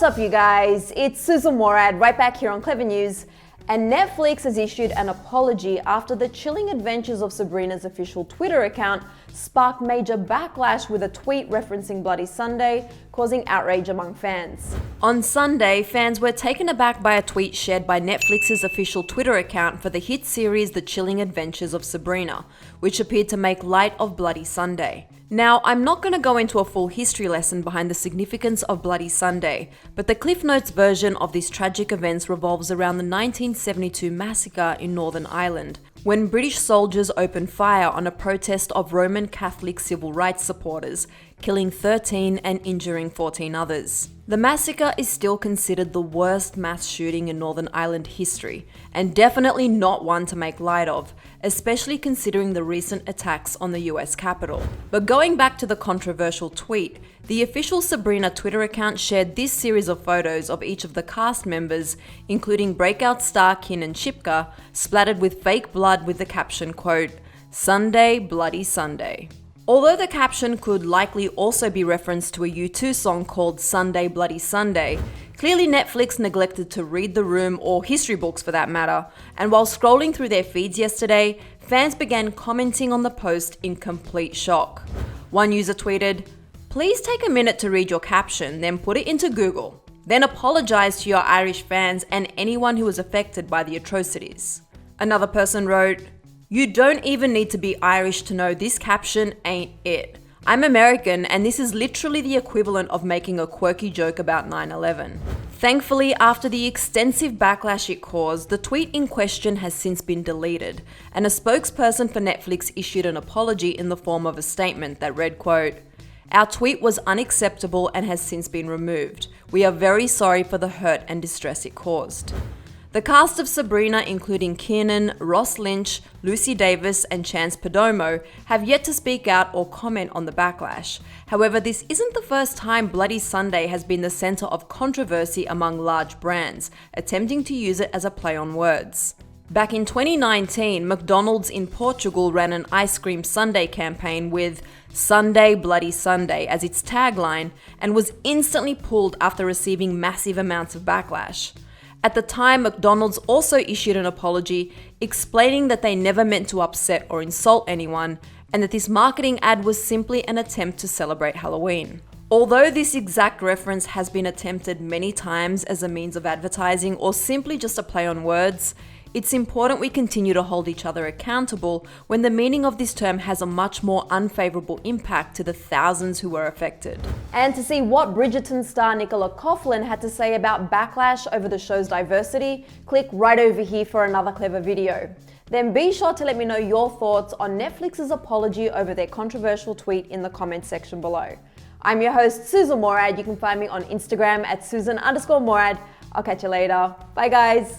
What's up, you guys? It's Susan Morad right back here on Clever News. And Netflix has issued an apology after the chilling adventures of Sabrina's official Twitter account sparked major backlash with a tweet referencing Bloody Sunday, causing outrage among fans. On Sunday, fans were taken aback by a tweet shared by Netflix's official Twitter account for the hit series The Chilling Adventures of Sabrina, which appeared to make light of Bloody Sunday. Now, I'm not going to go into a full history lesson behind the significance of Bloody Sunday, but the Cliff Notes version of these tragic events revolves around the 1972 massacre in Northern Ireland, when British soldiers opened fire on a protest of Roman Catholic civil rights supporters, killing 13 and injuring 14 others. The massacre is still considered the worst mass shooting in Northern Ireland history, and definitely not one to make light of, especially considering the recent attacks on the US Capitol. But going back to the controversial tweet, the official Sabrina Twitter account shared this series of photos of each of the cast members, including breakout star Kiernan Shipka, splattered with fake blood with the caption, quote, "Sunday, Bloody Sunday." Although the caption could likely also be referenced to a U2 song called Sunday Bloody Sunday, clearly Netflix neglected to read the room, or history books for that matter, and while scrolling through their feeds yesterday, fans began commenting on the post in complete shock. One user tweeted, "Please take a minute to read your caption, then put it into Google. Then apologize to your Irish fans and anyone who was affected by the atrocities." Another person wrote, "You don't even need to be Irish to know this caption ain't it. I'm American and this is literally the equivalent of making a quirky joke about 9/11. Thankfully, after the extensive backlash it caused, the tweet in question has since been deleted, and a spokesperson for Netflix issued an apology in the form of a statement that read, quote, "Our tweet was unacceptable and has since been removed. We are very sorry for the hurt and distress it caused." The cast of Sabrina, including Kiernan, Ross Lynch, Lucy Davis, and Chance Perdomo, have yet to speak out or comment on the backlash. However, this isn't the first time Bloody Sunday has been the center of controversy among large brands, attempting to use it as a play on words. Back in 2019, McDonald's in Portugal ran an ice cream sundae campaign with "Sunday, Bloody Sunday" as its tagline, and was instantly pulled after receiving massive amounts of backlash. At the time, McDonald's also issued an apology explaining that they never meant to upset or insult anyone, and that this marketing ad was simply an attempt to celebrate Halloween. Although this exact reference has been attempted many times as a means of advertising or simply just a play on words, it's important we continue to hold each other accountable when the meaning of this term has a much more unfavorable impact to the thousands who were affected. And to see what Bridgerton star Nicola Coughlan had to say about backlash over the show's diversity, click right over here for another clever video. Then be sure to let me know your thoughts on Netflix's apology over their controversial tweet in the comments section below. I'm your host, Susan Morad. You can find me on Instagram at Susan_Morad. I'll catch you later. Bye, guys.